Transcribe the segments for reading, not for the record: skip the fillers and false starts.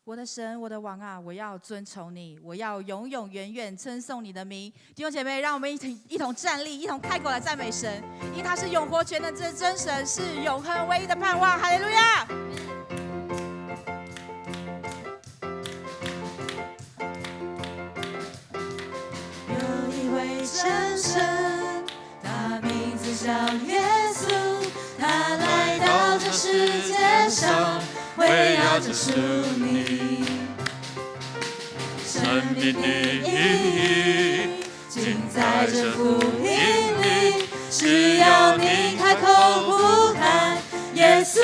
我的神，我的王啊，我要尊崇你，我要永永远远称颂你的名。弟兄姐妹，让我们一同站立，一同开口来赞美神，因他是永活全能之真神，是永恒唯一的盼望。哈利路亚！有一位真神，他名字叫耶稣，他来到这世界上，为要救赎你。生命的意义尽在这福音里，只要你开口呼喊耶稣，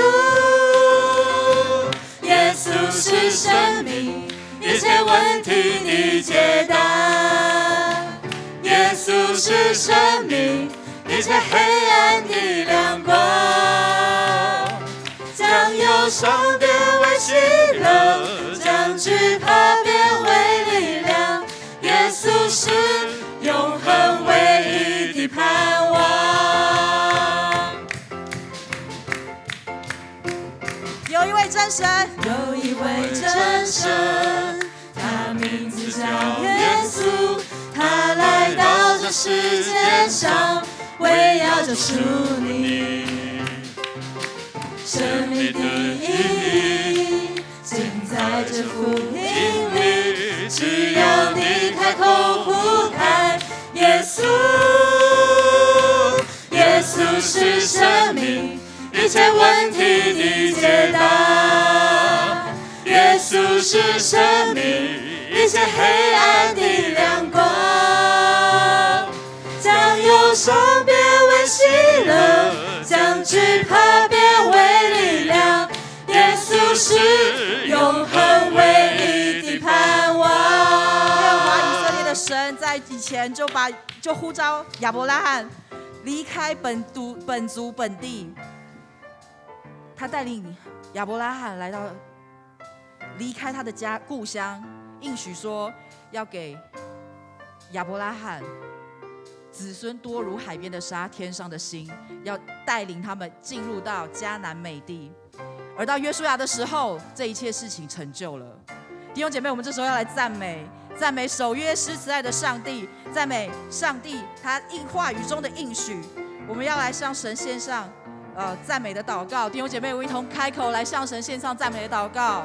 耶稣是生命，一切问题的解答。耶稣是生命，一切黑暗的亮光，将忧伤变为喜乐，将惧怕变为力量。耶稣是永恒唯一的盼望。有一位真神，有一位真神，他名字叫耶稣，他来到这世界上，为要救赎你。生命的意义尽在这福音里，只要你开口呼喊耶稣，耶稣是生命，一切问题的解答。耶稣是生命，一切黑暗的亮光，将忧伤变为喜乐，将惧怕变为力量。耶稣是永恒唯一的盼望。耶和华以色列的神在以前就呼召亚伯拉罕离开本族本地，他带领亚伯拉罕来到离开他的故乡，应许说要给亚伯拉罕子孙多如海边的沙，天上的星，要带领他们进入到迦南美地。而到约书亚的时候，这一切事情成就了。弟兄姐妹，我们这时候要来赞美守约施慈爱的上帝，赞美上帝他话语中的应许。我们要来向神献上赞美的祷告。弟兄姐妹，我一同开口来向神献上赞美的祷告。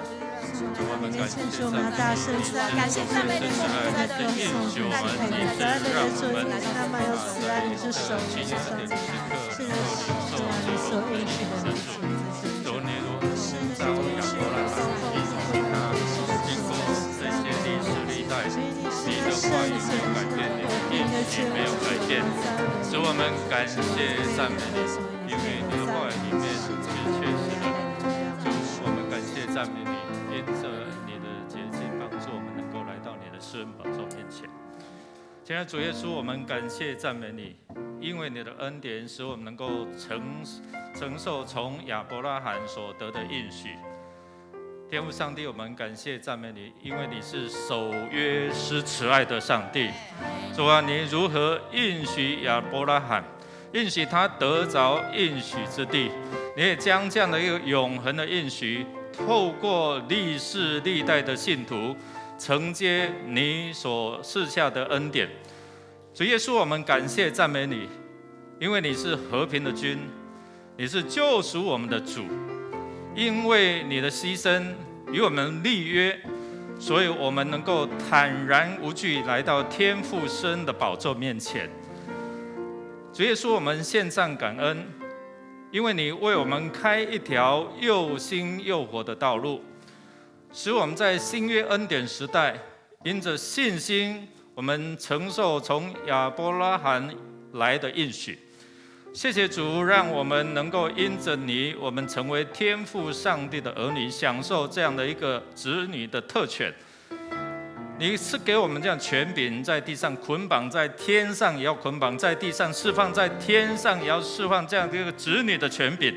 主，我们感谢我们大声感谢赞美你所在的应许我们一直让我们他们有慈爱的之手，是的，是你所应许的日子。多年如呼召亚伯拉罕，以及他经过这些历史历代，你的话语没有改变，你的应许没有改变。使我们感谢赞美你，因为你的话语里面是确实的。主，我们感谢赞美你，因着你的洁净帮助我们能够来到你的施恩宝座面前。亲爱的主耶稣，我们感谢赞美你，因为你的恩典使我们能够承受从亚伯拉罕所得的应许。天父上帝，我们感谢赞美你，因为你是守约施慈爱的上帝。主啊，你如何应许亚伯拉罕，应许他得着应许之地，你也将这样的一个永恒的应许，透过历世历代的信徒承接你所赐下的恩典。主耶稣，我们感谢赞美你，因为你是和平的君，你是救赎我们的主。因为你的牺牲与我们立约，所以我们能够坦然无惧来到天父施恩的宝座面前。主耶稣，我们献上感恩，因为你为我们开一条又新又活的道路，使我们在新约恩典时代，因着信心，我们承受从亚伯拉罕来的应许。谢谢主，让我们能够因着你，我们成为天父上帝的儿女，享受这样的一个子女的特权。你是给我们这样权柄，在地上捆绑，在天上也要捆绑，在地上释放，在天上也要释放，这样的一个子女的权柄。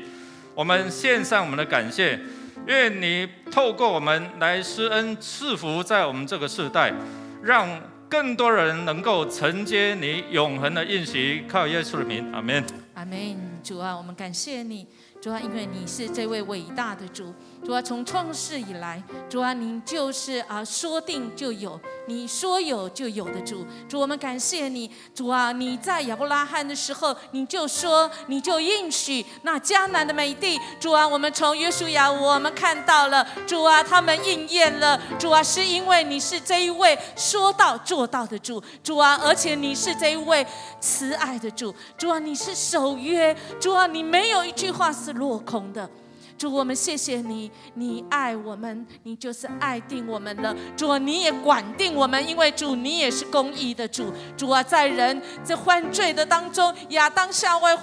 我们献上我们的感谢，愿你透过我们来施恩赐福在我们这个世代，让更多人能够承接你永恒的应许，靠耶稣的名，阿们。阿们。主啊，我们感谢你，主啊，因为你是这位伟大的主，主啊，从创世以来，主啊，你就是说定就有，你说有就有的主。主，我们感谢你，主啊，你在亚伯拉罕的时候，你就说，你就应许那迦南的美地。主啊，我们从约书亚我们看到了，主啊，他们应验了。主啊，是因为你是这一位说到做到的主，主啊，而且你是这一位慈爱的主，主啊，你是守约，主啊，你没有一句话是落空的。主，我们谢谢你，你爱我们，你就是爱定我们了。主啊，你也管定我们，因为主你也是公义的主。主啊，在人这犯罪的当中，亚当夏娃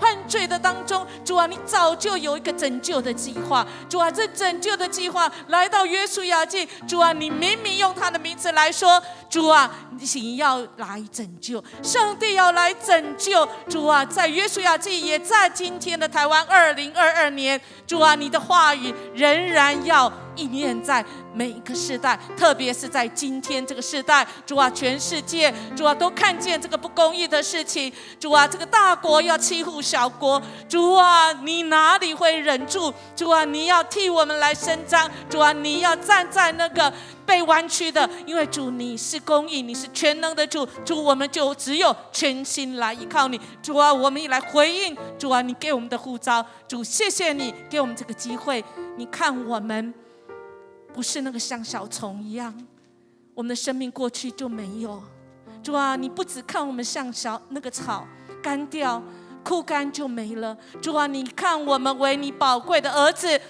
犯罪的当中，主啊，你早就有一个拯救的计划。主啊，这拯救的计划来到约书亚记，主啊，你明明用他的名字来说，主啊，你要来拯救，上帝要来拯救。主啊，在约书亚记，也在今天的台湾2022年，主啊，你的话语仍然要应验在每一个世代，特别是在今天这个世代。主啊，全世界，主啊，都看见这个不公义的事情。主啊，这个大国要欺负小国，主啊，你哪里会忍住？主啊，你要替我们来伸张。主啊，你要站在那个被弯曲的，因为主你是公义，你是全能的主。主，我们就只有全心来依靠你。主啊，我们也来回应主啊，你给我们的呼召。主，谢谢你给我们这个机会。你看我们不是那个像小虫一样，我们的生命过去就没有。主啊，你不只看我们像那个草干掉枯干就没了。主啊，你看我们为你宝贵的儿子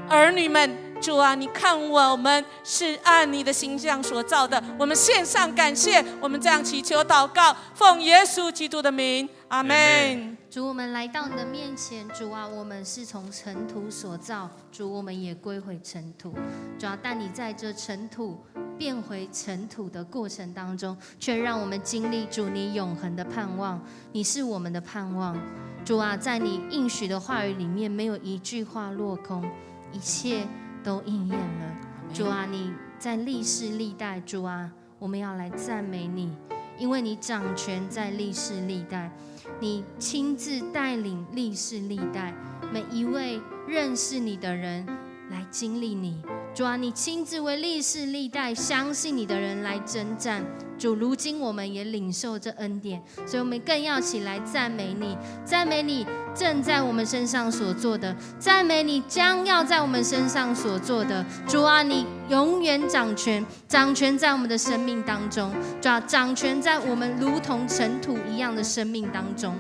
儿女们。主啊，你看我们是按你的形象所造的，我们献上感谢，我们这样祈求祷告，奉耶稣基督的名，阿们。主，我们来到你的面前，主啊，我们是从尘土所造，主，我们也归回尘土。主啊，但你在这尘土变回尘土的过程当中，却让我们经历主你永恒的盼望，你是我们的盼望。主啊，在你应许的话语里面，没有一句话落空，一切都应验了。主啊，你在历世历代，主啊，我们要来赞美你，因为你掌权在历世历代，你亲自带领历世历代每一位认识你的人来经历你。主啊，你亲自为历世历代相信你的人来征战。主，如今我们也领受这恩典，所以我们更要起来赞美你，赞美你正在我们身上所做的，赞美你将要在我们身上所做的。主啊，你永远掌权，掌权在我们的生命当中。主啊，掌权在我们如同尘土一样的生命当中。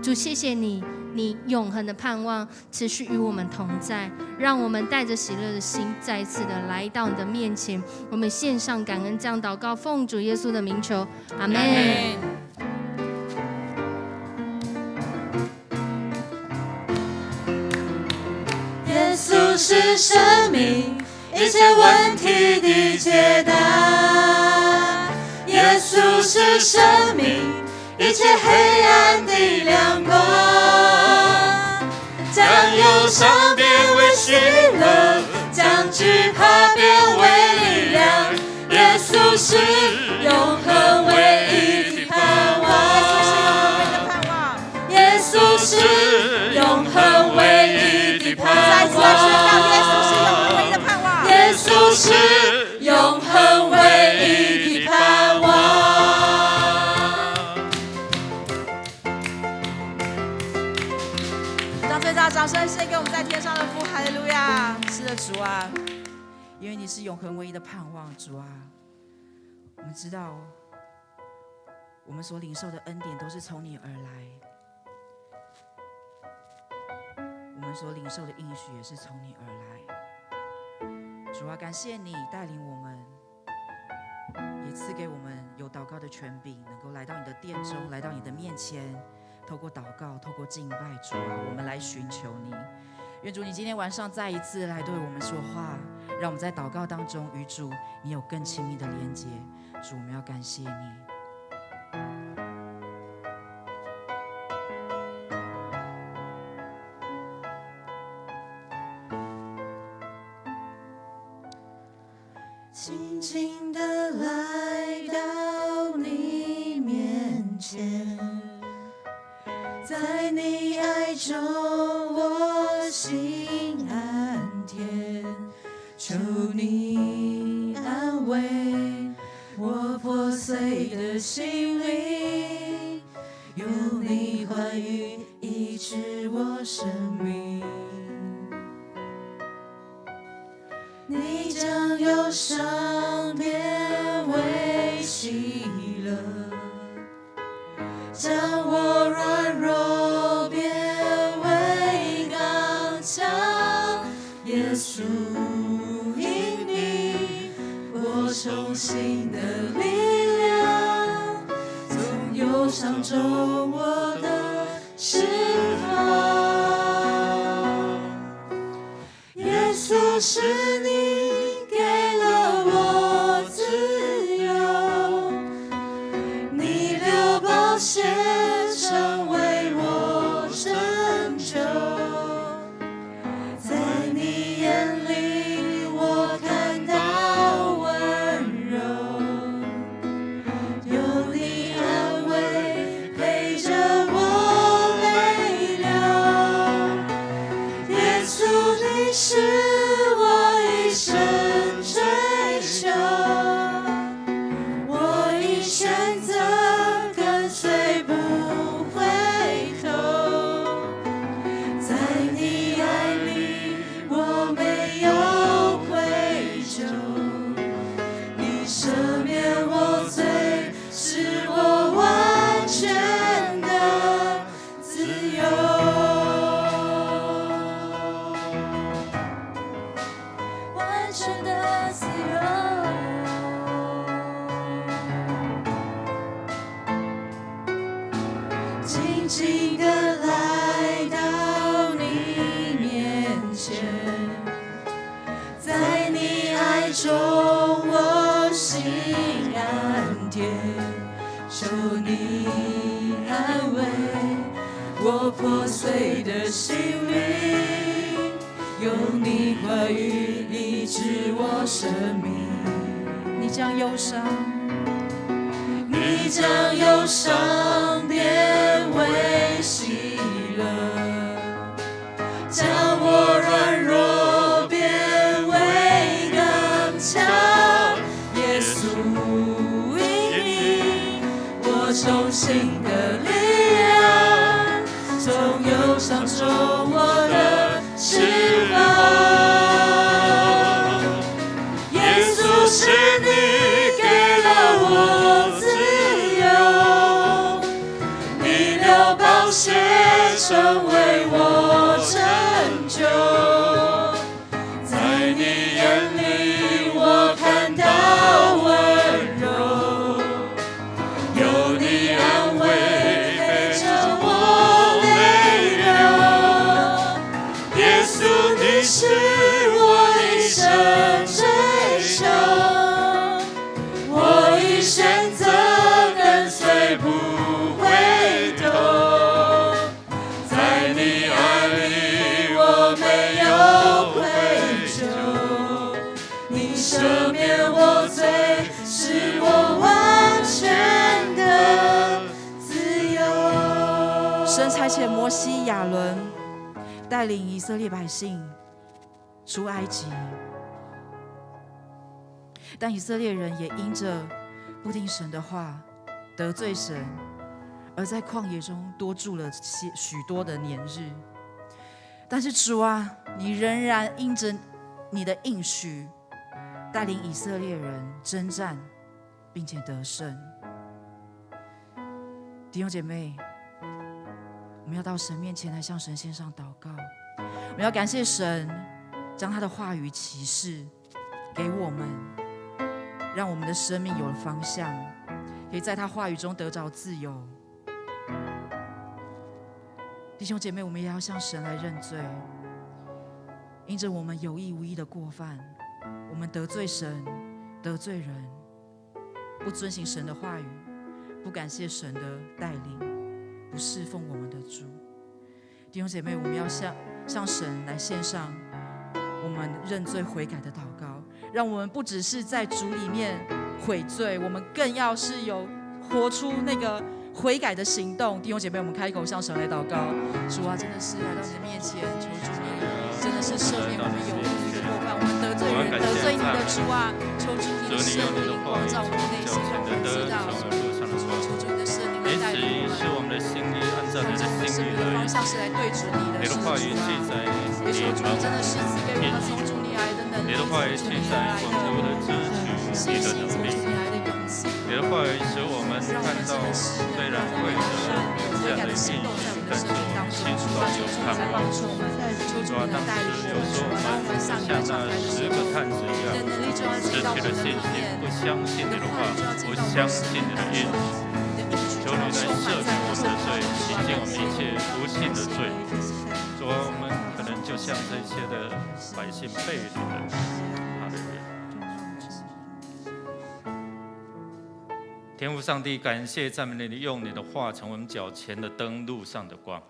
主，谢谢你，你永恒的盼望持续与我们同在，让我们带着喜乐的心再一次的来到你的面前。我们献上感恩，这样祷告，奉主耶稣的名求，阿们。耶稣是生命，一切问题的解答。耶稣是生命，一切黑暗的亮光，将忧伤变为喜乐，将惧怕变为力量。耶稣是永恒唯一的盼望，耶稣是永恒唯一的盼望，耶稣是永恒唯一的盼望。让最大掌声献给我们在天上的父，哈利路亚！是的，主啊，因为你是永恒唯一的盼望，主啊，我们知道我们所领受的恩典都是从你而来，我们所领受的应许也是从你而来。主啊，感谢你带领我们，也赐给我们有祷告的权柄，能够来到你的殿中，来到你的面前，透过祷告，透过敬拜，主啊，我们来寻求你。愿主你今天晚上再一次来对我们说话，让我们在祷告当中与主你有更亲密的连接。主，我们要感谢你。静静地来到你面前，在你爱中我求你安慰我破碎的心灵，用你话语医治我生命。你将忧伤变为喜乐，将我软弱变为刚强。耶稣，因你我重新的力量，从忧伤中我的释放。耶稣，是你给了我自由，你流宝血成为我拯救。在你眼里我看到温柔，有你安慰陪着我泪流。耶稣，你是我一生追求，我已选择跟随不回头。在你爱里我没有愧疚，你赦免我罪，使我完全的自由。完全的自由，静静地来到你面前，在你爱中我心安恬，求你安慰我破碎的心灵，用你话语医治我生命。你将忧伤，你将忧伤变为喜乐，将我软弱变为刚强。耶稣，因你我重新的力量，从忧伤中我的释放。耶稣，是你给了我自由，你流宝血成为我拯救。在你眼里我看到温柔，有你安慰陪着我泪流。耶稣，你是我一生追求，我已选择跟随不回头。在你爱里我没有愧疚，你赦免我罪，使我完全的自由。神差遣摩西、亚伦带领以色列百姓出埃及，但以色列人也因着不听神的话，得罪神，而在旷野中多住了许多的年日。但是主啊，你仍然因着你的应许，带领以色列人征战，并且得胜。弟兄姐妹，我们要到神面前来向神献上祷告。我们要感谢神将他的话语启示给我们，让我们的生命有了方向，可以在他话语中得着自由。弟兄姐妹，我们也要向神来认罪，因着我们有意无意的过犯，我们得罪神，得罪人，不遵行神的话语，不感谢神的带领，不侍奉我们的主。弟兄姐妹，我们要向神来献上我们认罪悔改的祷告，让我们不只是在主里面悔罪，我们更要是有活出那个悔改的行动。弟兄姐妹，我们开口向神来祷告。主啊，真的是来到你的面前，求主你真的是赦免我们有意无意的过犯，我们得罪人，得主啊，求主你的圣灵光照我们内心，让我们知道，求主你的圣灵来带领我们。使我们的心意按照你的心意方向是来对准你的，你的话语记载也求主真的是赐给我们从主你来的能力，你的话语记载我们的支取，你的能力，你的话语使我们看到，虽然会的这样的应许，但是我们心中有盼望。主啊，当时有时候我们像那10个探子一样，失去了信心，不相信你的话，不相信你的应许。求你来赦免我们的罪，洗净我们一切不信的罪。主啊，我们可能就像这些的百姓背离了。哈利路亚！天父上帝，感谢赞美你，用你的话成为我们脚前的灯，路上的光。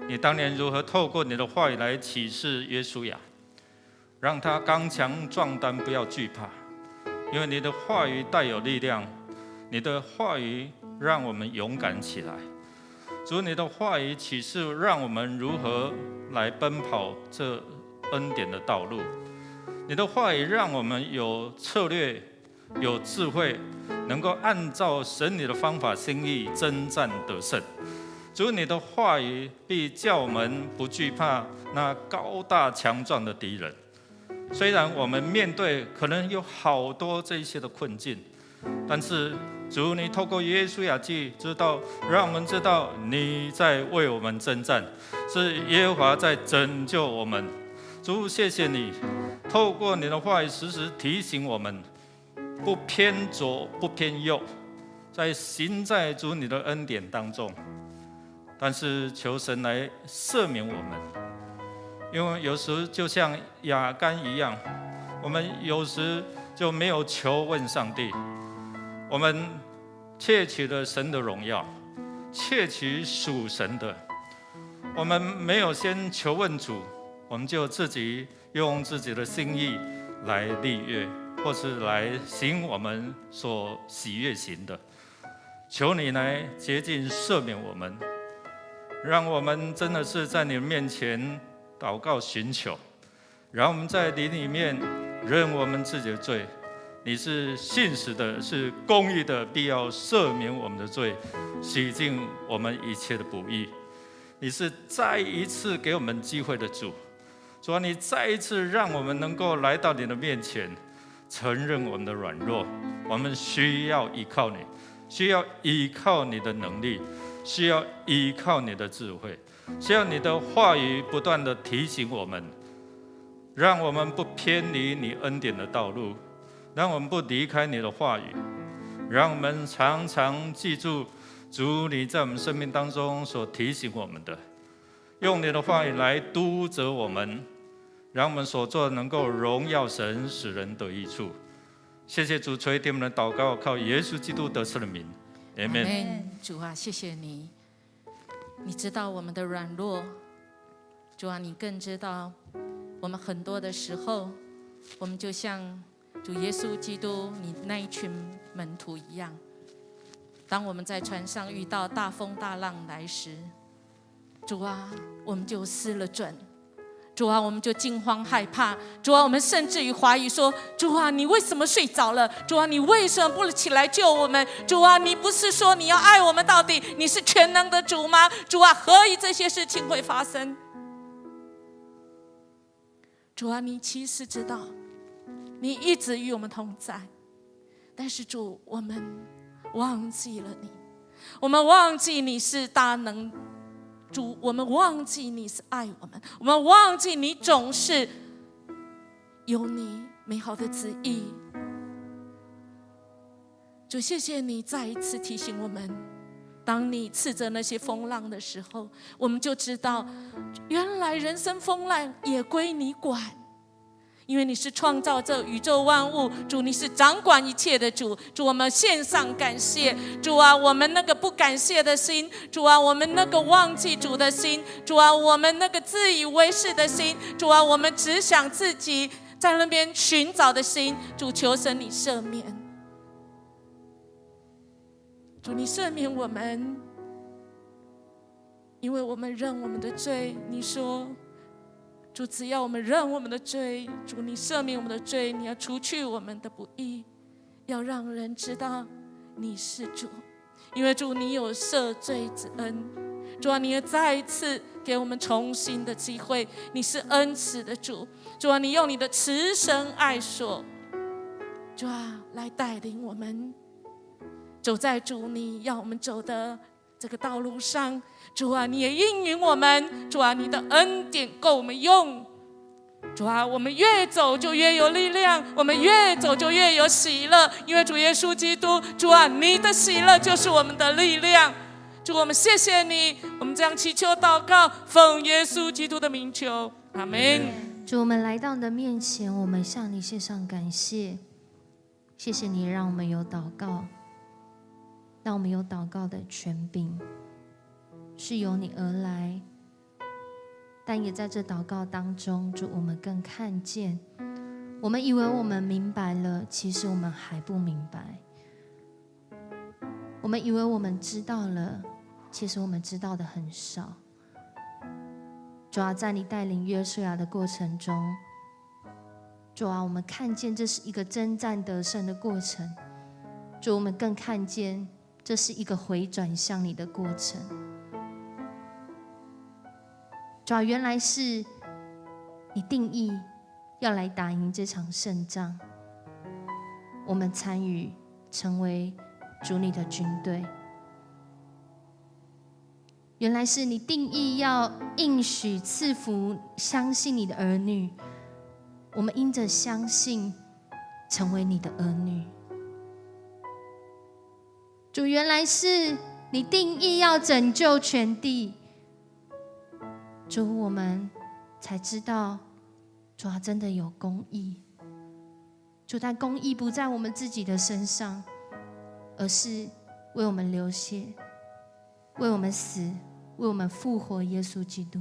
你当年如何透过你的话语来启示约书亚，让他刚强壮胆，不要惧怕，因为你的话语带有力量，你的话语让我们勇敢起来。主，你的话语启示让我们如何来奔跑这恩典的道路。你的话语让我们有策略、有智慧，能够按照神你的方法心意征战得胜。主，你的话语必叫我们不惧怕那高大强壮的敌人。虽然我们面对可能有好多这些的困境，但是主，你透过约书亚记让我们知道你在为我们征战，是耶和华在拯救我们。主，谢谢你透过你的话语时时提醒我们，不偏左不偏右，在行在主你的恩典当中。但是求神来赦免我们，因为有时就像亚干一样，我们有时就没有求问上帝，我们窃取了神的荣耀，窃取属神的，我们没有先求问主，我们就自己用自己的心意来立约，或是来行我们所喜悦行的。求你来洁净赦免我们，让我们真的是在你面前祷告寻求，然后我们在你里面认我们自己的罪。你是信实的，是公义的，必要赦免我们的罪，洗净我们一切的不义。你是再一次给我们机会的主，主啊，你再一次让我们能够来到你的面前，承认我们的软弱，我们需要依靠你，需要依靠你的能力，需要依靠你的智慧，需要你的话语不断的提醒我们，让我们不偏离你恩典的道路，让我们不离开你的话语，让我们常常记住主你在我们生命当中所提醒我们的，用你的话语来督责我们，让我们所做的能够荣耀神，使人得益处。谢谢主垂听我们的祷告，靠耶稣基督得胜的名，阿们。主啊，谢谢你，你知道我们的软弱，主啊，你更知道我们很多的时候，我们就像主耶稣基督你那一群门徒一样，当我们在船上遇到大风大浪来时，主啊，我们就失了准，主啊，我们就惊慌害怕，主啊，我们甚至于怀疑说，主啊，你为什么睡着了？主啊，你为什么不起来救我们？主啊，你不是说你要爱我们到底？你是全能的主吗？主啊，何以这些事情会发生？主啊，你其实知道，你一直与我们同在，但是主，我们忘记了你，我们忘记你是大能主，我们忘记你是爱我们，我们忘记你总是有你美好的旨意。主，谢谢你再一次提醒我们，当你斥责那些风浪的时候，我们就知道原来人生风浪也归你管，因为你是创造这宇宙万物，主，你是掌管一切的主。主，我们献上感谢，主啊，我们那个不感谢的心，主啊，我们那个忘记主的心，主啊，我们那个自以为是的心，主啊，我们只想自己在那边寻找的心，主，求神你赦免，主，你赦免我们，因为我们认我们的罪。你说主，只要我们认我们的罪，主你赦免我们的罪，你要除去我们的不义，要让人知道你是主，因为主你有赦罪之恩。主啊，你也再一次给我们重新的机会，你是恩慈的主。主啊，你用你的慈神爱所，主啊，来带领我们走在主你要我们走的这个道路上。主啊，你也应允我们，主啊，你的恩典够我们用。主啊，我们越走就越有力量，我们越走就越有喜乐，因为主耶稣基督，主啊，你的喜乐就是我们的力量。主，我们谢谢你，我们这样祈求祷告，奉耶稣基督的名求，阿们。主，我们来到你的面前，我们向你献上感谢，谢谢你让我们有祷告，让我们有祷告的权柄，是由你而来。但也在这祷告当中，主，我们更看见，我们以为我们明白了，其实我们还不明白。我们以为我们知道了，其实我们知道的很少。主啊，在你带领约书亚的过程中，主啊，我们看见这是一个征战得胜的过程。主，我们更看见这是一个回转向你的过程。主啊，原来是你定义要来打赢这场胜仗，我们参与成为主你的军队。原来是你定义要应许赐福相信你的儿女，我们因着相信成为你的儿女。主，原来是你定义要拯救全地，主，我们才知道，主啊，真的有公义。主，但公义不在我们自己的身上，而是为我们流血，为我们死，为我们复活耶稣基督，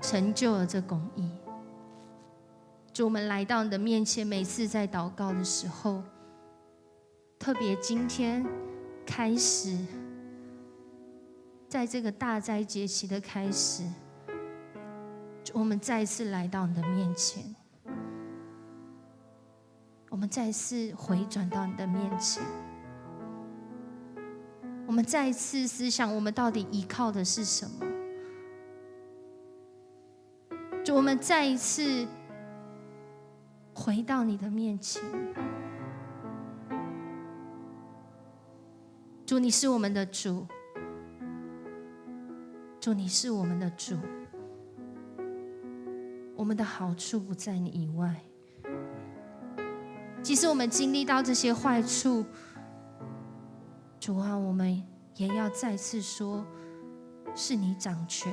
成就了这公义。主，我们来到你的面前，每次在祷告的时候，特别今天开始，在这个大斋节期的开始，我们再一次来到你的面前，我们再一次回转到你的面前，我们再一次思想我们到底依靠的是什么。主，我们再一次回到你的面前。主，你是我们的主，主，你是我们的主，我们的好处不在你以外。即使我们经历到这些坏处，主啊，我们也要再次说，是你掌权。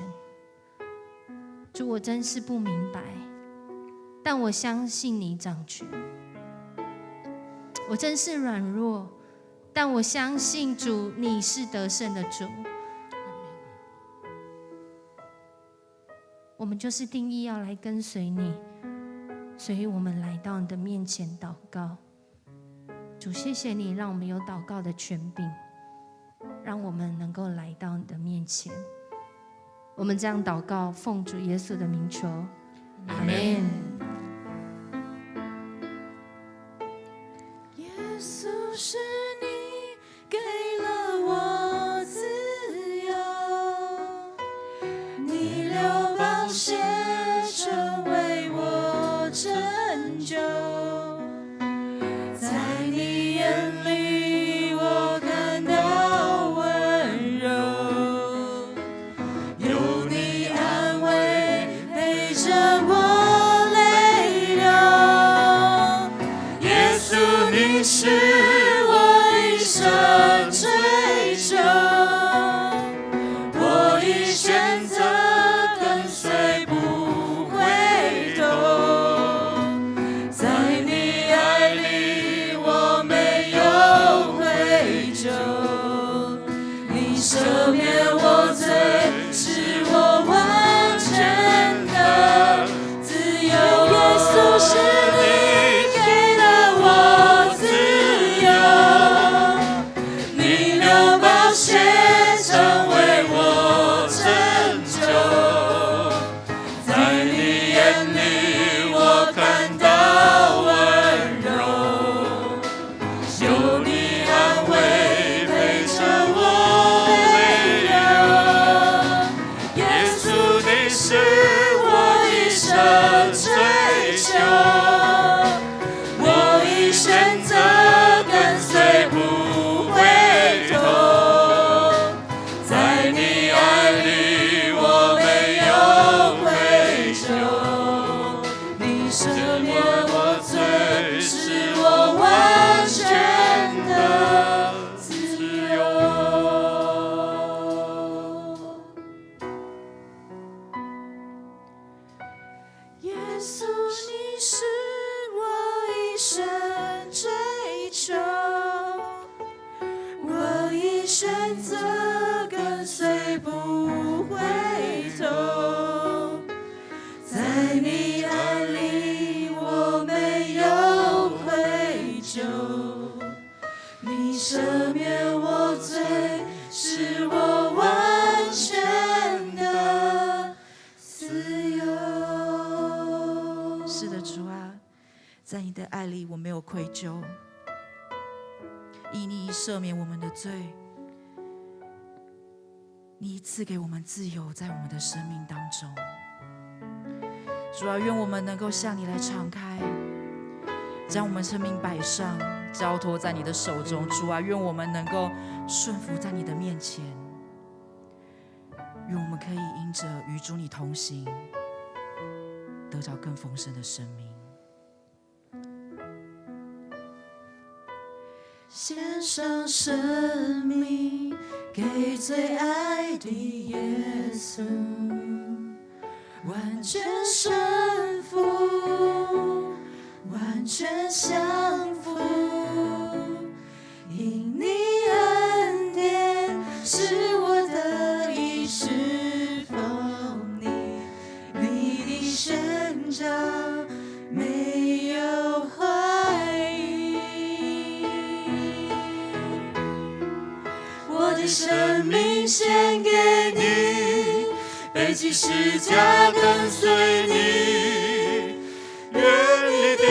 主，我真是不明白，但我相信你掌权。我真是软弱，但我相信主，你是得胜的主。我们就是定义要来跟随你，所以我们来到你的面前祷告。主，谢谢你让我们有祷告的权柄，让我们能够来到你的面前。我们这样祷告，奉主耶稣的名求，阿们。耶稣，是你给了我自由，你流宝血成为我拯救，在你眼里我看到温柔，有你安慰陪着我泪流。耶稣，你是我一生追求，我已选择跟随不回头，在你爱里我没有愧疚，你赦免我罪，使我完全的自由。耶稣，是你给了我自由，在你的爱里我没有愧疚，因你已赦免我们的罪，你赐给我们自由，在我们的生命当中。主啊，愿我们能够向你来敞开，将我们生命摆上，交托在你的手中。主啊，愿我们能够顺服在你的面前，愿我们可以因着与主你同行，得着更丰盛的生命。献上生命给最爱的耶稣，完全顺服，完全降服，因你恩典使我得以释放你，你的宣召没有怀疑，我的生命献给你，背起十架跟随你，愿你的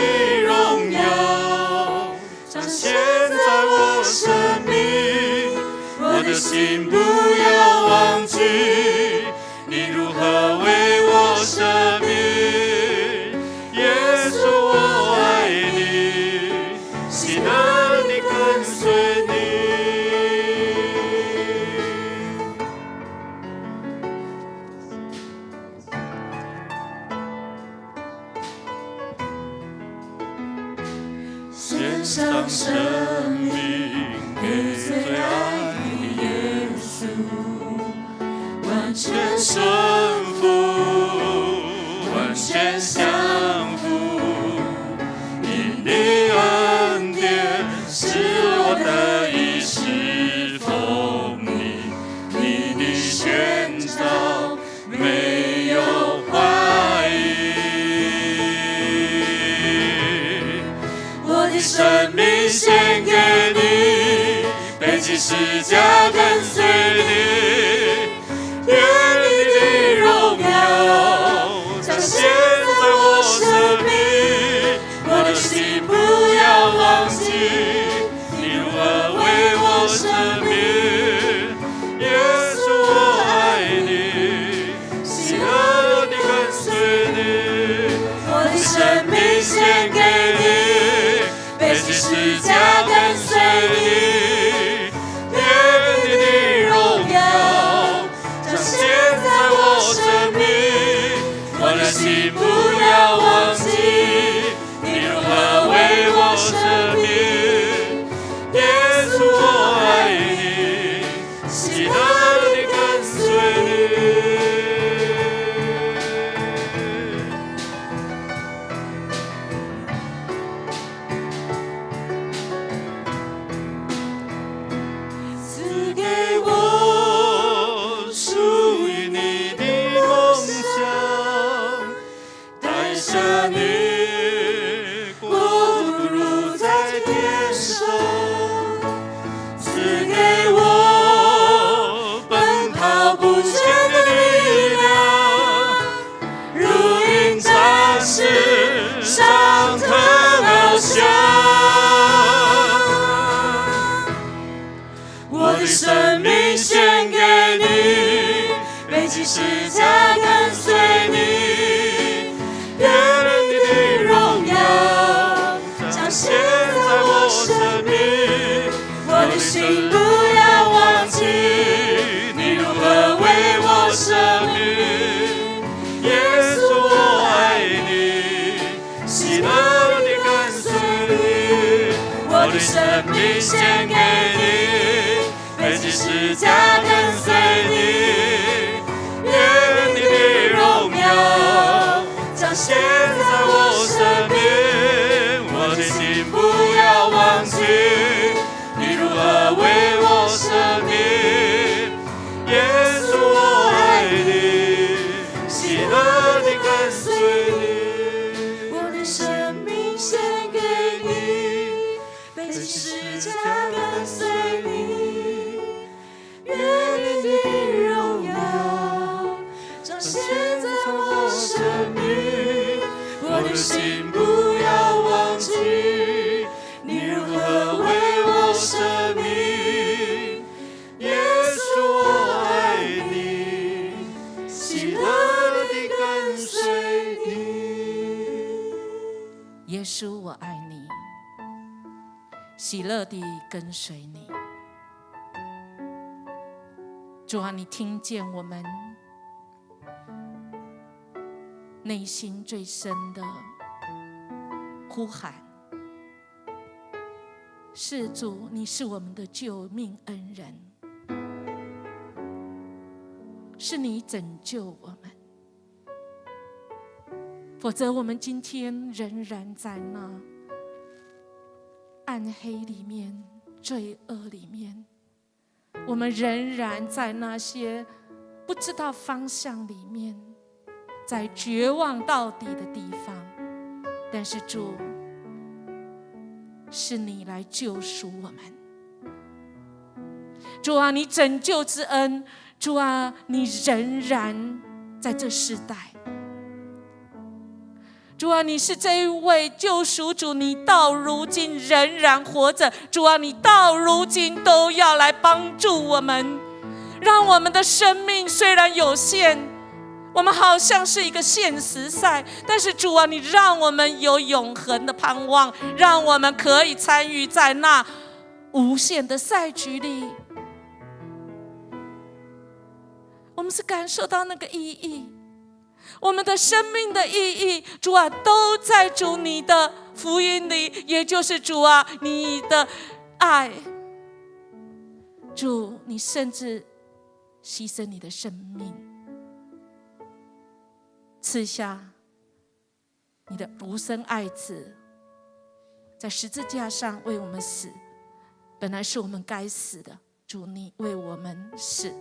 荣耀彰显在我生命，我的心不要忘记你如何为我舍命，耶稣我爱你，喜乐地跟随你。献上生命给最爱的耶稣，完全顺服，完全降服，因你恩典使我得以侍奉你，你的宣召没有怀疑，我的生命献给你，背起十架跟随你，愿你的荣耀彰显在我生命，我的心不要忘记你如何为我舍命，耶稣我爱你，喜乐地跟随你，我的生命献给你，背起十架跟随你，愿你的荣耀彰显在我生命，我的心不要忘记你如何为我舍命，耶稣我爱你，喜乐地跟随你。赐给我属于你的梦想，带下你国度如在天上，赐给我奔跑不倦的力量，如鹰展翅上腾翱翔，我的生命献给你，背起十架跟随你，愿你的荣耀彰显在我生命，我的心不要忘记你如何为我舍命，耶稣我爱你，喜乐地跟随你，我的生命献给你，背起十架跟随你，愿你的荣耀彰显在我生命，我的心不要忘记你如何为我舍命，耶稣我爱你，喜乐地跟随你，我的生命献给你，背起十架跟随你，愿你的荣耀彰显在我生命，我的心不要忘耶稣，我爱你，喜乐地跟随你。主啊，你听见我们内心最深的呼喊。是主，你是我们的救命恩人，是你拯救我们，否则我们今天仍然在那暗黑里面、罪恶里面，我们仍然在那些不知道方向里面，在绝望到底的地方。但是主，是你来救赎我们。主啊，你拯救之恩，主啊，你仍然在这世代。主啊，你是这一位救赎主，你到如今仍然活着。主啊，你到如今都要来帮助我们，让我们的生命虽然有限，我们好像是一个限时赛，但是主啊，你让我们有永恒的盼望，让我们可以参与在那无限的赛局里。我们是感受到那个意义，我们的生命的意义，主啊，都在主你的福音里，也就是主啊，你的爱。主，你甚至牺牲你的生命，赐下你的独生爱子，在十字架上为我们死，本来是我们该死的，主你为我们死。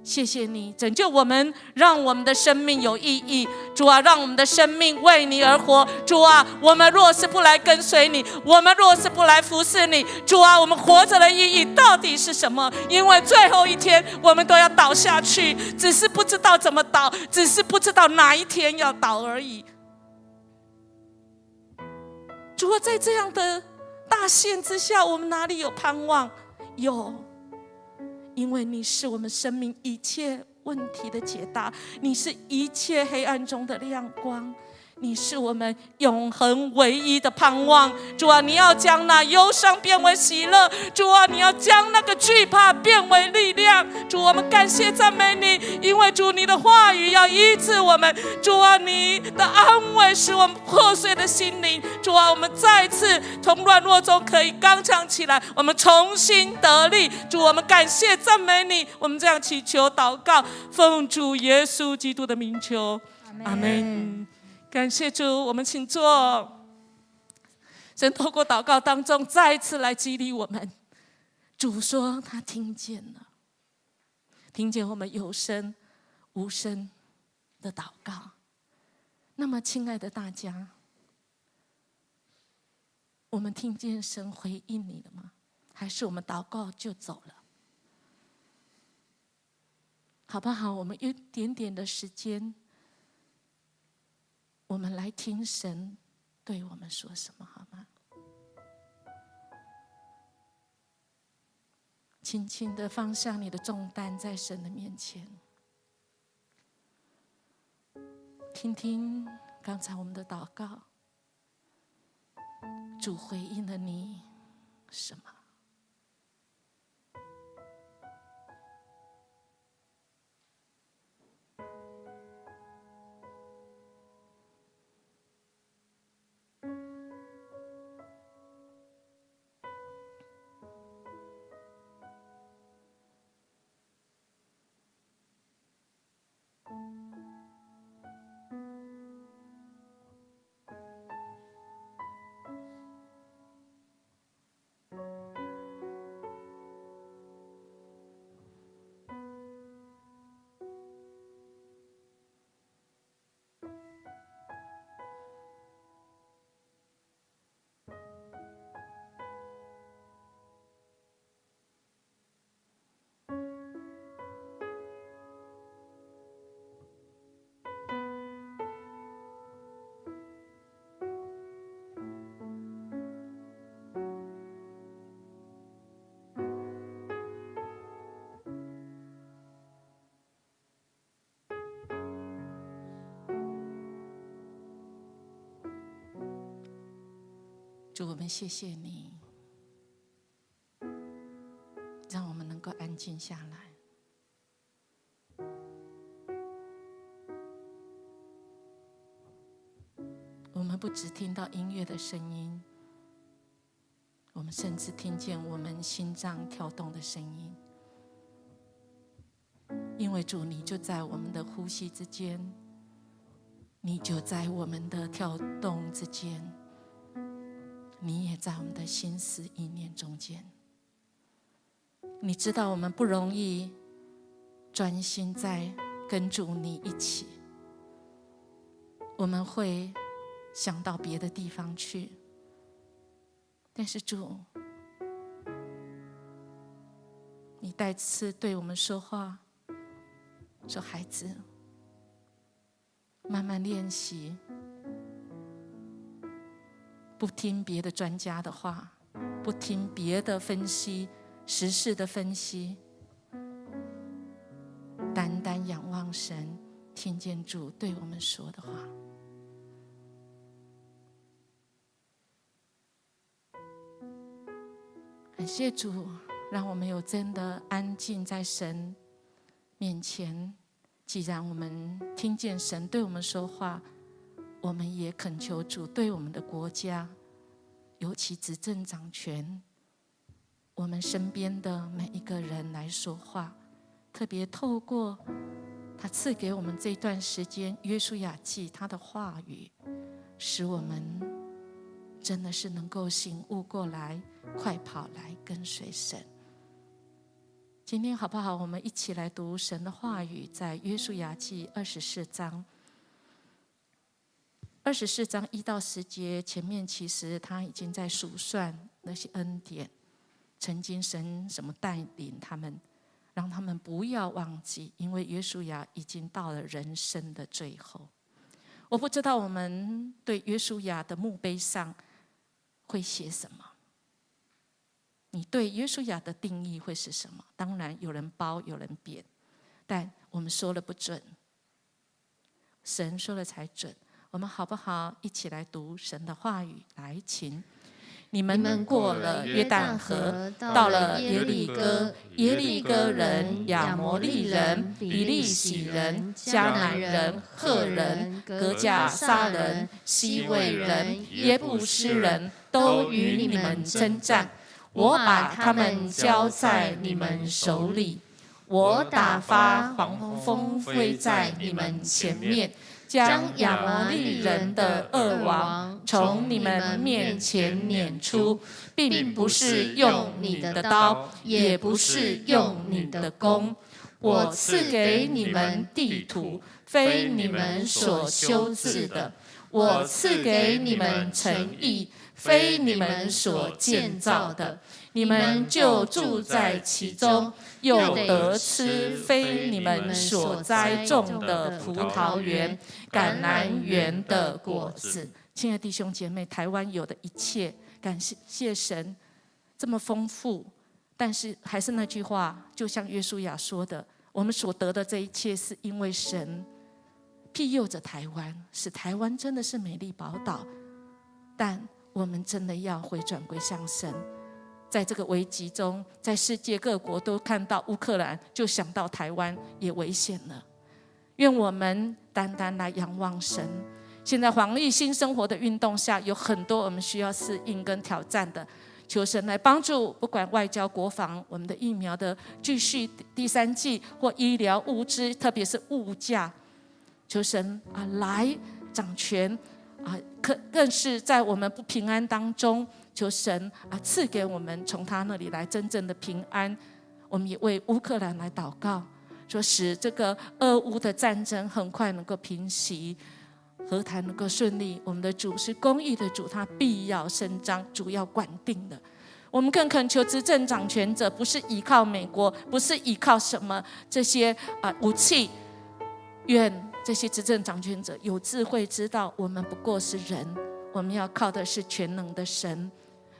谢谢你拯救我们，让我们的生命有意义。主啊，让我们的生命为你而活。主啊，我们若是不来跟随你，我们若是不来服侍你，主啊，我们活着的意义到底是什么？因为最后一天我们都要倒下去，只是不知道怎么倒，只是不知道哪一天要倒而已。主啊，在这样的大限之下，我们哪里有盼望？有，因为你是我们生命一切问题的解答，你是一切黑暗中的亮光，你是我们永恒唯一的盼望。主啊，你要将那忧伤变为喜乐，主啊，你要将那个惧怕变为力量。主，我们感谢赞美你，因为主你的话语要医治我们。主啊，你的安慰使我们破碎的心灵。主啊，我们再次从软弱中可以刚强起来，我们重新得力。主，我们感谢赞美你，我们这样祈求祷告，奉主耶稣基督的名求，阿们。感谢主，我们请坐。神透过祷告当中再一次来激励我们。主说他听见了，听见我们有声无声的祷告。那么亲爱的大家，我们听见神回应你了吗？还是我们祷告就走了？好不好？我们有一点点的时间，我们来听神对我们说什么，好吗？轻轻地放下你的重担在神的面前，听听刚才我们的祷告，主回应了你什么？主，我们谢谢你，让我们能够安静下来。我们不只听到音乐的声音，我们甚至听见我们心脏跳动的声音。因为主，你就在我们的呼吸之间，你就在我们的跳动之间，你也在我们的心思意念中间。你知道我们不容易专心在跟主你一起，我们会想到别的地方去。但是主，你再次对我们说话，说孩子，慢慢练习，不听别的专家的话，不听别的分析，时事的分析，单单仰望神，听见主对我们说的话。感谢主，让我们有真的安静在神面前。既然我们听见神对我们说话，我们也恳求主对我们的国家，尤其执政掌权，我们身边的每一个人来说话，特别透过他赐给我们这段时间约书亚记他的话语，使我们真的是能够醒悟过来，快跑来跟随神。今天好不好？我们一起来读神的话语，在约书亚记24章。24章1到10节，前面其实他已经在数算那些恩典，曾经神怎么带领他们，让他们不要忘记，因为约书亚已经到了人生的最后。我不知道我们对约书亚的墓碑上会写什么？你对约书亚的定义会是什么？当然有人褒有人贬，但我们说了不准，神说了才准。我们好不好一起来读神的话语？来，请你们过了约旦河，到了耶利哥，耶利哥人、亚摩利人、比利洗人、迦南人、赫人、革迦撒人、西魏人、耶布斯人都与你们征战。我把他们交在你们手里，我打发黄风吹在你们前面，将亚摩利人的恶王从你们面前撵出，并不是用你的刀，也不是用你的弓。我赐给你们地土，非你们所修治的；我赐给你们城邑，非你们所建造的。你们就住在其中，又得吃非你们所栽种的葡萄园、橄榄园的果子。亲爱的弟兄姐妹，台湾有的一切，感谢神这么丰富，但是还是那句话，就像约书亚说的，我们所得的这一切是因为神庇佑着台湾，使台湾真的是美丽宝岛。但我们真的要回转归向神。在这个危机中，在世界各国都看到乌克兰，就想到台湾也危险了。愿我们单单来仰望神。现在防疫新生活的运动下，有很多我们需要适应跟挑战的，求神来帮助，不管外交、国防，我们的疫苗的继续第3剂或医疗物资，特别是物价，求神来掌权更是在我们不平安当中，求神赐给我们从他那里来真正的平安。我们也为乌克兰来祷告，说使这个俄乌的战争很快能够平息，和谈能够顺利。我们的主是公义的主，他必要伸张，主要管定的。我们更恳求执政掌权者，不是依靠美国，不是依靠什么这些武器，愿这些执政掌权者有智慧，知道我们不过是人，我们要靠的是全能的神。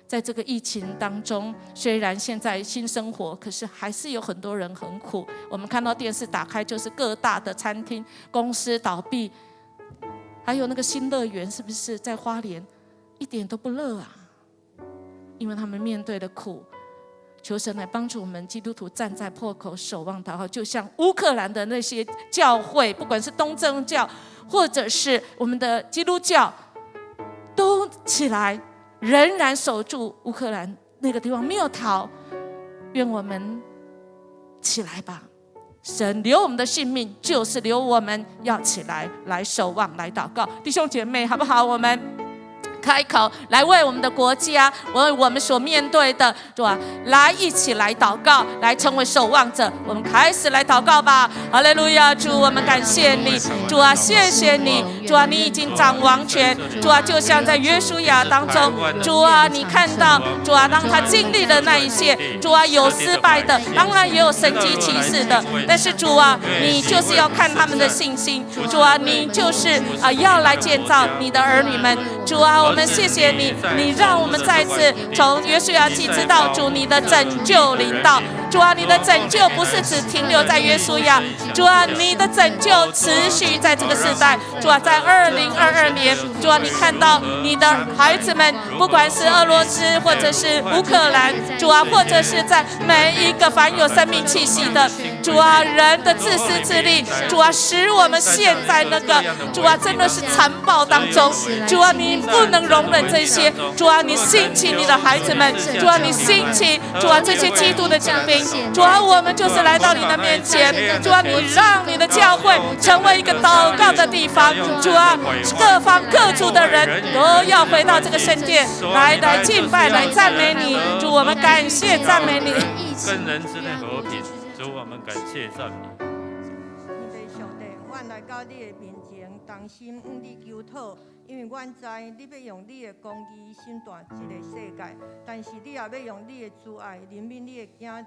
在这个疫情当中，虽然现在新生活，可是还是有很多人很苦。我们看到电视打开就是各大的餐厅公司倒闭，还有那个新乐园是不是在花莲一点都不热啊？因为他们面对的苦。求神来帮助我们基督徒站在破口守望祷告，就像乌克兰的那些教会，不管是东正教或者是我们的基督教，都起来，仍然守住乌克兰那个地方没有逃。愿我们起来吧！神留我们的性命，就是留我们要起来，来守望，来祷告。弟兄姐妹，好不好？我们开口来为我们的国家，为我们所面对的，主啊，来一起来祷告，来成为守望者。我们开始来祷告吧！哈利路亚！主，我们感谢你，主啊，谢谢你，主啊，你已经掌王权，主啊，就像在约书亚当中，主啊，你看到，主啊，当他经历的那一切，主啊，有失败的，当然也有神迹奇事的，但是主啊，你就是要看他们的信心，主啊，你就是要来建造你的儿女们，主啊。我们谢谢你，你让我们再次从约书亚记知道主你的拯救临到。主啊，你的拯救不是只停留在约书亚，主啊，你的拯救持续在这个时代。主啊，在2022年，主啊，你看到你的孩子们，不管是俄罗斯或者是乌克兰，主啊，或者是在每一个凡有生命气息的，主啊，人的自私自利，主啊，使我们陷在那个主啊真的是残暴当中。主啊，你不能容忍这些，主啊，你兴起你的孩子们，主啊，你兴起，主啊，这些基督的精兵，主啊，我们就是来到你的面前，主啊，你让你的教会成为一个祷告的地方，主啊，各方各族的人都要回到这个圣殿来敬拜，来赞美你，主，我们感谢赞美你。跟人之间和平，主，我们感谢赞美。上帝，阮来到你的面前，同心向你求讨。因为阮知你要用你的公义审断一个世界，但是你也要用你的慈爱怜悯你的囝儿，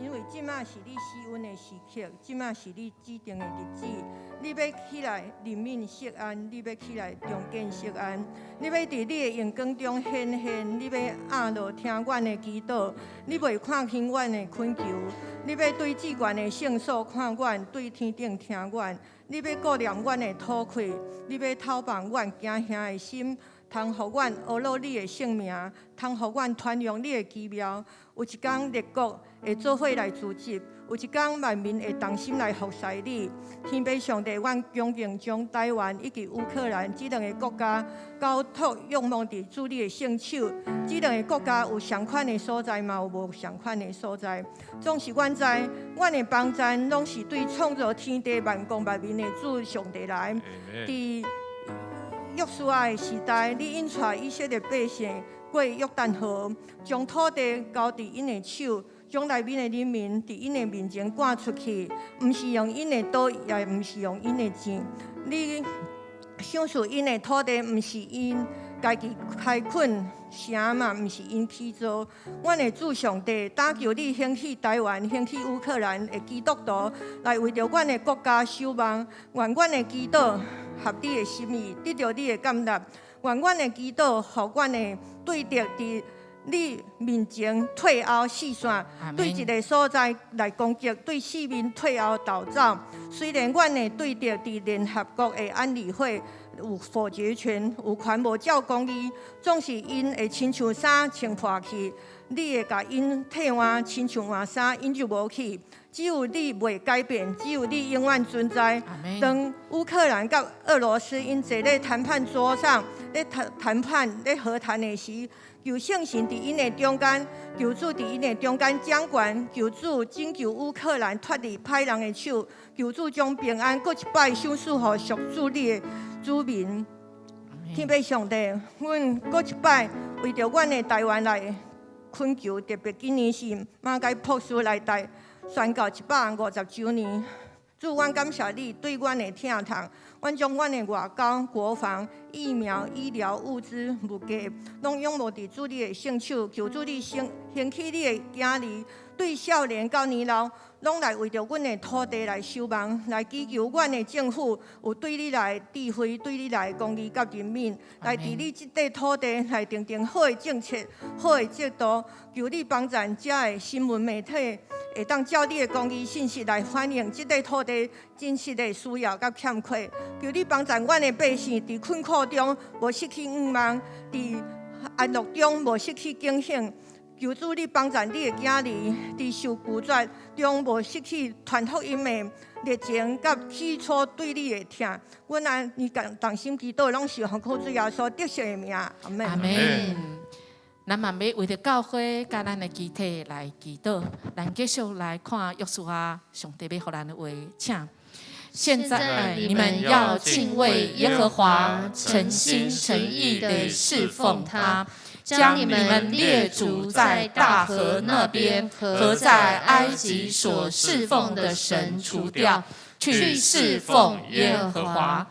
因为即马是你施恩的时刻，即马是你指定的日子。你要起来怜悯錫安，你要起来重建錫安，你要伫你的阳光中显现，你要压落听阮的祈祷，你袂看轻阮的恳求，你要对至悬的圣所看阮，对天顶听阮。你要顾念阮的土块，你要透放阮惊吓的心，通互阮学落你的性命，通互阮传扬你的奇妙。有一天列国会做伙来聚集，有一天万民会同心来服侍你。天父上帝，阮恭敬将台湾以及乌克兰这两个国家交托仰望伫主你的圣手。这两个国家有相款的所在，嘛有无相款的所在。总是阮知，阮的帮助拢是对创造天地万国万民的主上帝来。伫约书亚的时代，你引带以色列百姓过约旦河，将土地交伫因的手，将内面的人民伫因的面前赶出去，毋是用因的刀，也毋是用因的剑。你享受因的土地，毋是因家己开垦。城嘛，毋是因起造。阮的主上帝，但求你兴起台湾、兴起乌克兰的基督徒，来为着阮的国家守望。愿阮的祈祷合你的心意，得到你的感纳。愿阮的祈祷，互阮的对敌伫你面前退后四散，对一个所在来攻击，对四面退后逃走。虽然阮的对敌伫联合国的安理会。有否决权，有权无照公义，总是因会亲像衫穿破去，你会甲因替换，亲像换衫，因就无去。只有你袂改变，只有你永远存在。当乌克兰甲俄罗斯因坐咧谈判桌上，咧谈判咧和谈的时，求圣神伫因的中间，求主伫因的中间掌权，求主拯救乌克兰脱离歹人的手，求主将平安搁一摆赏赐予属主你的子民。天父上帝，阮搁一摆为着阮的台湾来恳求，特别今年是马街朴素来台宣告150周年。主，阮感谢你对阮的疼痛，阮将阮的外交、国防、疫苗、医疗物资、物价，拢仰望伫主你的圣手，求主你兴起你的囝儿，对少年到年老，拢来为着阮的土地来守望，来祈求阮的政府有对你来智慧，对你来公义甲人民，来伫你这块土地来定定好的政策、好的制度，求你帮助遮的新闻媒体。会当照你的公义信息来反映这块土地真实的需要甲欠缺，求你帮助阮的百姓伫困苦中无失去希望，伫安乐中无失去警醒。求主你帮助你的囝儿，在受拒绝中无失去传福音的热情，甲起初对你的疼。阮安尼同心祈祷，拢是奉靠主耶稣得胜的名。阿门。阿门。咱嘛要为着教会甲咱的集体来祈祷，咱继续来看约书亚上帝要给咱的话，请。现在你们要敬畏耶和华，诚心诚意地侍奉他，将你们列祖在大河那边和在埃及所侍奉的神除掉，去侍奉耶和华。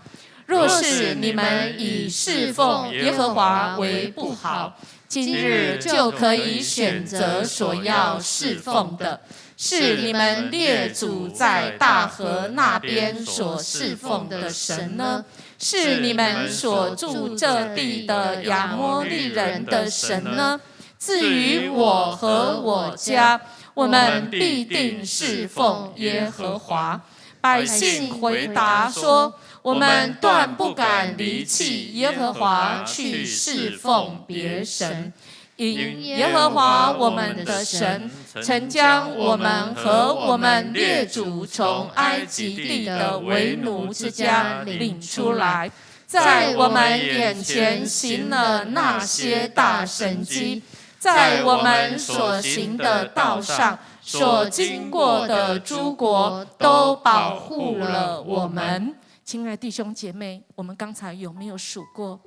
若是你们以侍奉耶和华为不好，今日就可以选择所要侍奉的。是你们列祖在大河那边所侍奉的神呢？是你们所住这地的亚摩利人的神呢？至于我和我家，我们必定侍奉耶和华。百姓回答说：我们断不敢离弃耶和华去侍奉别神。因耶和华我们的神曾将我们和我们列祖从埃及地的为奴之家领出来，在我们眼前行了那些大神迹，在我们所行的道上所经过的诸国都保护了我们。亲爱的弟兄姐妹，我们刚才有没有数过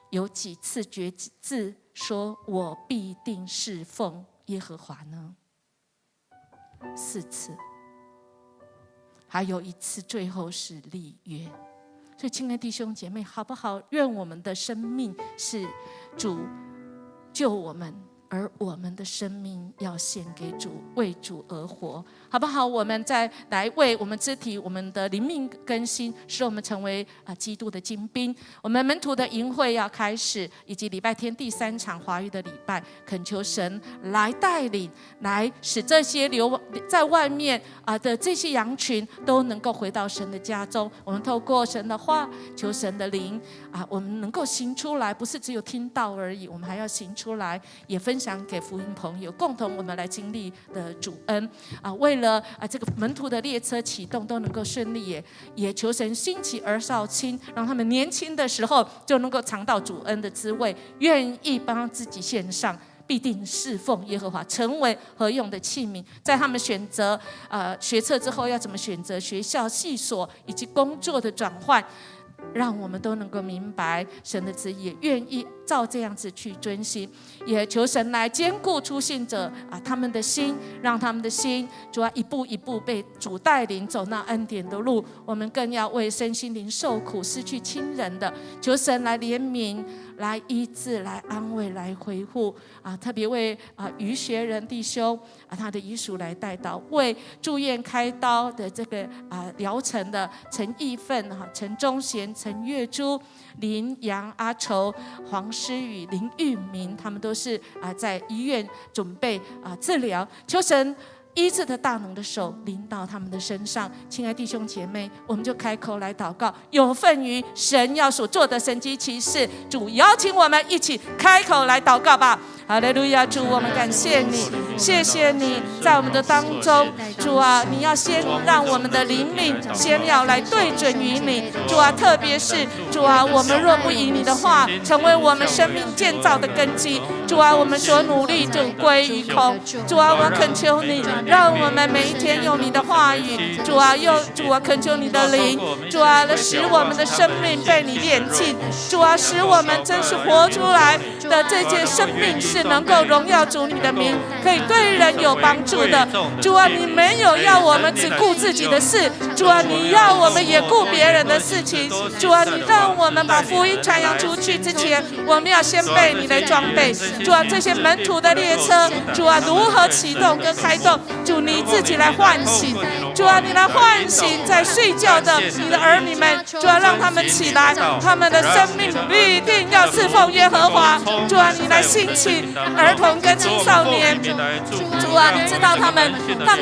有几次决志说我必定侍奉耶和华呢？4次，还有1次最后是立约。所以亲爱的弟兄姐妹，好不好？愿我们的生命是主救我们，而我们的生命要献给主，为主而活，好不好？我们再来为我们肢体、我们的灵命更新，使我们成为基督的精兵。我们门徒的营会要开始，以及礼拜天第3场华语的礼拜，恳求神来带领，来使这些留在外面的这些羊群都能够回到神的家中。我们透过神的话，求神的灵我们能够行出来，不是只有听到而已，我们还要行出来，也分享给福音朋友，共同我们来经历的主恩为了这个门徒的列车启动都能够顺利，也求神兴起儿少亲，让他们年轻的时候就能够尝到主恩的滋味，愿意帮自己献上，必定侍奉耶和华，成为合用的器皿。在他们选择学测之后要怎么选择学校、系所以及工作的转换，让我们都能够明白神的旨意，也愿意照这样子去遵行。也求神来坚固初信者他们的心，让他们的心主要一步一步被主带领走那恩典的路。我们更要为身心灵受苦失去亲人的，求神来怜悯，来医治，来安慰，来回复特别为余学仁弟兄他的遗属来代祷，为住院开刀的这个疗程的陈义奋、陈忠贤、陈月珠、林杨、阿愁、黄诗雨、林玉明，他们都是在医院准备治疗，求神医治的大能的手临到他们的身上。亲爱弟兄姐妹，我们就开口来祷告，有份于神要所做的神迹奇事，主邀请我们一起开口来祷告吧。哈利路亚！主，我们感谢你，谢谢你在我们的当中。主啊，你要先让我们的灵命先要来对准于你。主啊，特别是主啊，我们若不以你的话成为我们生命建造的根基，主啊，我们所努力就归于空。主啊，我恳求你，让我们每一天用你的话语，主啊，主啊，恳求你的灵，主啊，使我们的生命被你炼净。主啊，使我们真是活出来的这件生命是能够荣耀主你的名，可以对人有帮助的。主啊，你没有要我们只顾自己的事，主啊，你要我们也顾别人的事情。主啊，你让我们把福音传扬出去之前，我们要先被你的装备。主啊，这些门徒的列车，主啊，如何启动跟开动，主你自己来唤醒。主啊，你来唤醒在睡觉的你的儿女们，主啊，让他们起来，他们的生命必定要侍奉耶和华。主啊，你来兴起儿童跟青少年。主啊，你知道他们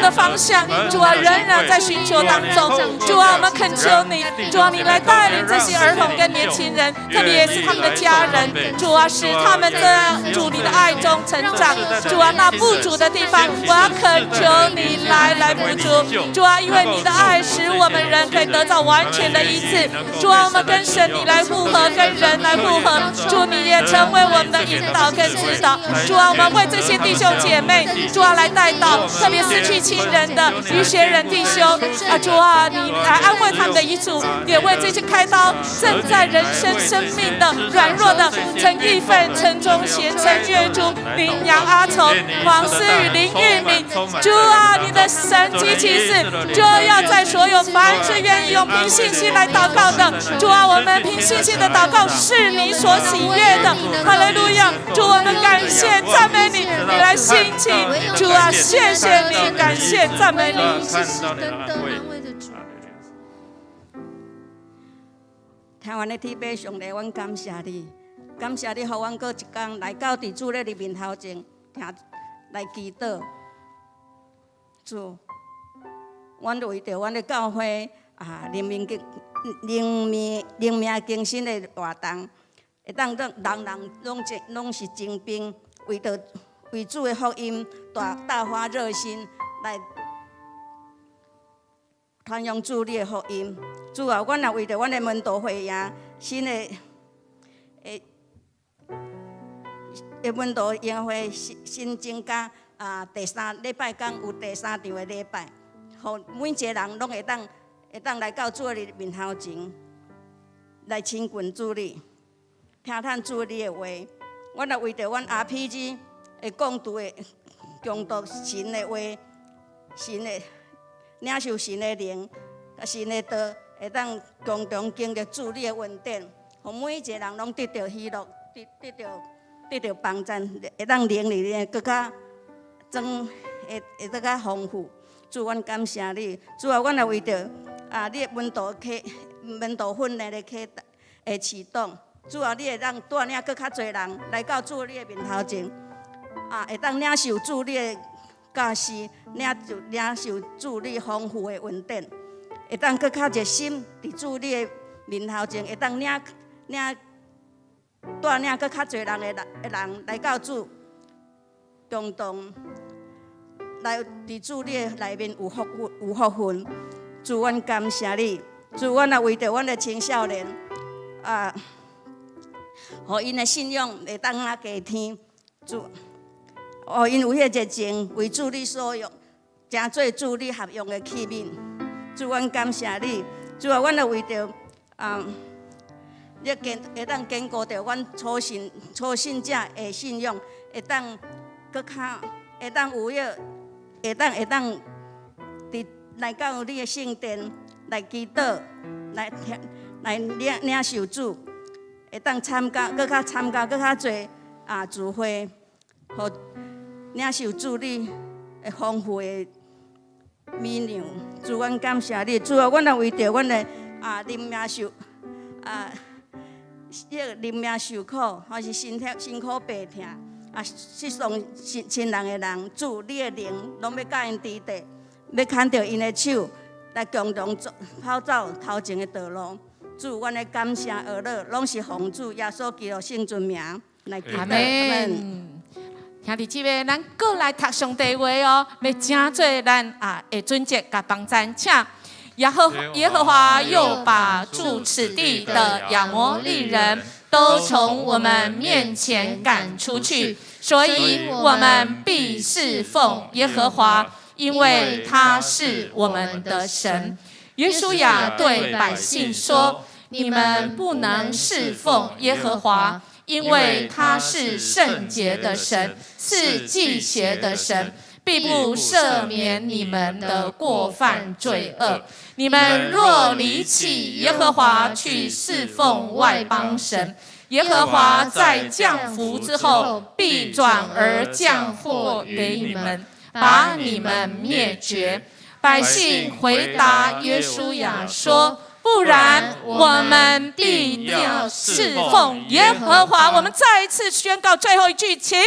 的方向，主啊，仍然在寻求当中。主啊，我们恳求你，主啊，你来带领这些儿童跟年轻人，特别也是他们的家人。主啊，使他们在主你的爱中成长。主啊，那不足的地方，我要恳求你来补足。主啊，因为你的爱使我们人可以得到完全的医治。主啊，我们跟神你来复合，跟人来复合。主，你也成为我们的引导跟指导。主啊，我们为这些弟兄姐妹，主啊来带祷，特别失去亲人的余学人弟兄啊，主啊，你来安慰他们的遗嘱，也为这些开刀正在人生命的软弱的陈义奋、陈忠贤、陈月珠、林杨阿丑、黄思雨、林玉敏。主啊，你的神迹奇事就要在所有凡是愿意用凭信心来祷告的。主啊，我们凭信心的祷告是你所喜悦的。哈利路亚！主，我们感谢赞美你，你来兴起。主啊，谢谢你，感谢赞美你。听完的天父上帝，阮感谢你，感谢你，予阮过一天来到伫主你的面头前，听来祈祷。主，阮为着阮的教会灵命更新的活动，会当人人拢是精兵，为主的福音大发热心来传扬主你的福音。主啊，阮也为着阮的门徒会员新的门徒宴会新增加第3礼拜天有第3场的礼拜，互每一个人拢会当来到主你面头前来亲近主你，听探主你的话。阮也为着阮 RPG 会讲道的强读神的话，神的领受神的灵，神的道，会当共同经历主你的恩典，互每一个人拢得到喜乐，得到帮助，会当灵里更加会更加丰富。主，阮感谢你。主啊，阮也为着你的门徒训练的启动。主啊，你会让带领更较侪人来到主你的面头前，会当领受主你的教示，领受主你丰富的恩典，会当更较热心伫主你的面头前，会当带领更较侪人来到主，共同来伫主你的内面有福分。主，阮感谢你。主，阮也为着阮的青少年互因的信仰会当加添。主，互因有迄热情为主你所用，成做主你合用的器皿。主，阮感谢你。主啊，阮也为着你会当坚固着阮初信者的信仰，会当搁较会当有会当伫来到你的圣殿来祈祷，来领受主。会当参加搁较侪聚会，互领受主你的丰富的美粮。主，阮感谢你。主啊，阮也为着阮的灵命受苦，或是辛苦白疼失丧亲人的人，主你的灵拢要甲因支持，要牵着因的手来共同跑走头前的道路。主，阮的感谢而乐，拢是奉主耶稣基督圣尊名来祈祷。阿门。兄弟姊妹，咱过来读上帝话哦，要真做咱的尊节甲帮赞，请耶和华又把住此地的亚摩利人都从我们面前赶出去，所以我们必侍奉耶和华，因为他是我们的神。约书亚对百姓说：你们不能侍奉耶和华，因为他是圣洁的神，是忌邪的神，必不赦免你们的过犯罪恶。你们若离弃耶和华去侍奉外邦神，耶和华在降福之后，必转而降祸给你们，把你们灭绝。百姓回答约书亚说：不然我们必定要侍奉耶和华。我们再一次宣告最后一句，请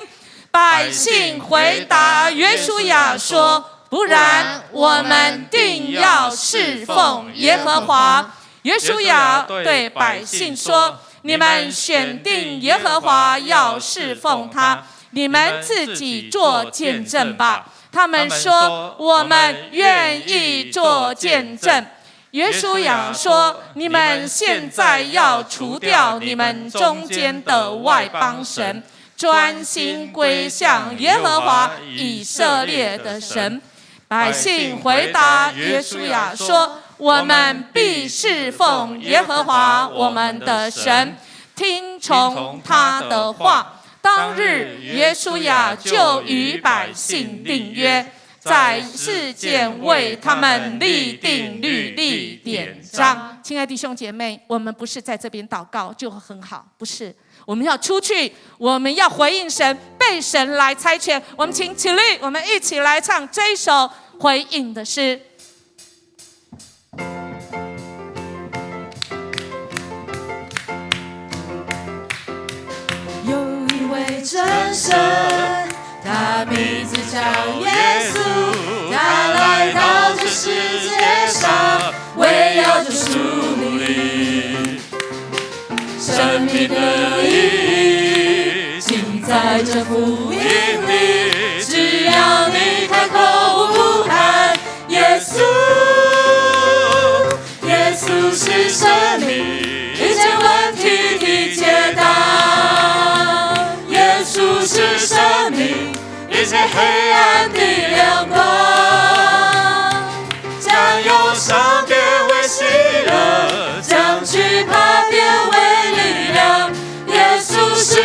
百姓回答约书亚说：不然我们定要侍奉耶和华。约书亚对百姓说：你们选定耶和华要侍奉他，你们自己做见证吧。他们说：我们愿意做见证。约书亚说：你们现在要除掉你们中间的外邦神，专心归向耶和华以色列的神。百姓回答约书亚说：我们必侍奉耶和华我们的神，听从他的话。当日约书亚就与百姓订约，在世间为他们立定律例典章。亲爱的弟兄姐妹，我们不是在这边祷告就很好，不是，我们要出去，我们要回应神，被神来差遣。我们请起立，我们一起来唱这一首回应的诗。有一位真神，他名字叫耶稣，他来到这世界上，为要救赎你。生命的意义，尽在这福音里。只要你开口呼喊耶稣，耶稣是生命，一切问题的解答。耶稣是生命，一切黑暗的亮光。将忧伤变为喜乐，将惧怕变为力量。耶稣是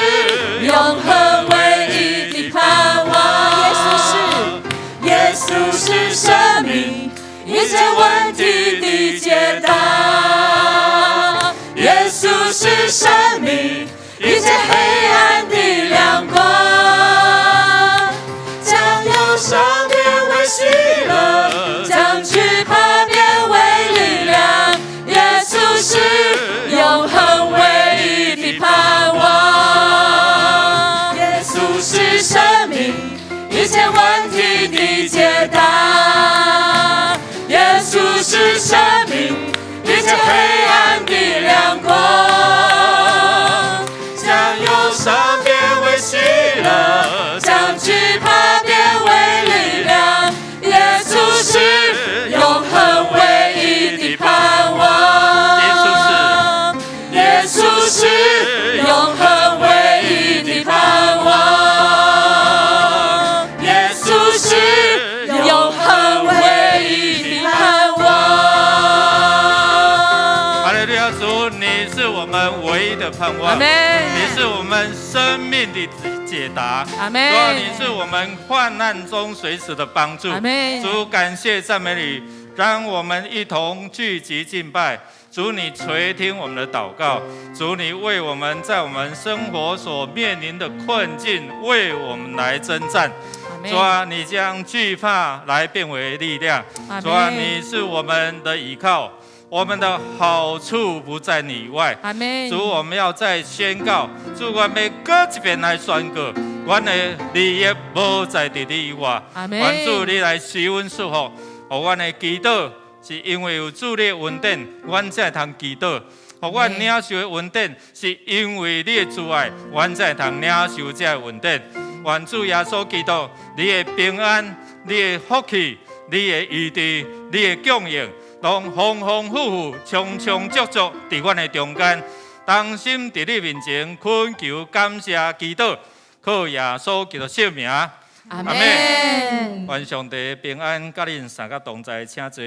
永恒唯一的盼望。耶稣是生命，一切问题的解答。耶稣是生命，一切黑暗的亮光。将忧伤变为喜乐，将惧怕变为力量。耶稣是永恒唯一的盼望。耶稣是生命，一切问题的解答。耶稣是生命，一切黑暗的亮光。将忧伤变为喜乐，将惧怕变为力量。耶稣是永恒唯一的盼望。耶稣是永恒唯一的盼望。耶稣是永恒唯一的盼望。哈利路亚！主，你是我们唯一的盼望，你是我们生命的解答。阿们。主啊，你是我们患难中随时的帮助。阿们。主，感谢赞美你，让我们一同聚集敬拜。主，你垂听我们的祷告。主，你为我们在我们生活所面临的困境，为我们来征战。主啊，你将惧怕来变为力量。主啊，你是我们的依靠，我们的好处不在你以外。主，我们要再宣告，主，我们各一遍来宣告，我的利益不在你以外。愿主你来施恩赐福，互我的祈祷是因为有主你的恩典，我才通祈祷；互我领受的恩典是因为你的慈爱，我才通领受这恩典。愿主耶稣基督，你的平安、你的福气、你的医治、你的供应，拢丰丰富富、充充足足伫阮的中间。当心伫你面前恳求、感谢、祈祷，靠耶稣基督圣名。阿们。愿上帝平安，甲恁三个同在，请坐。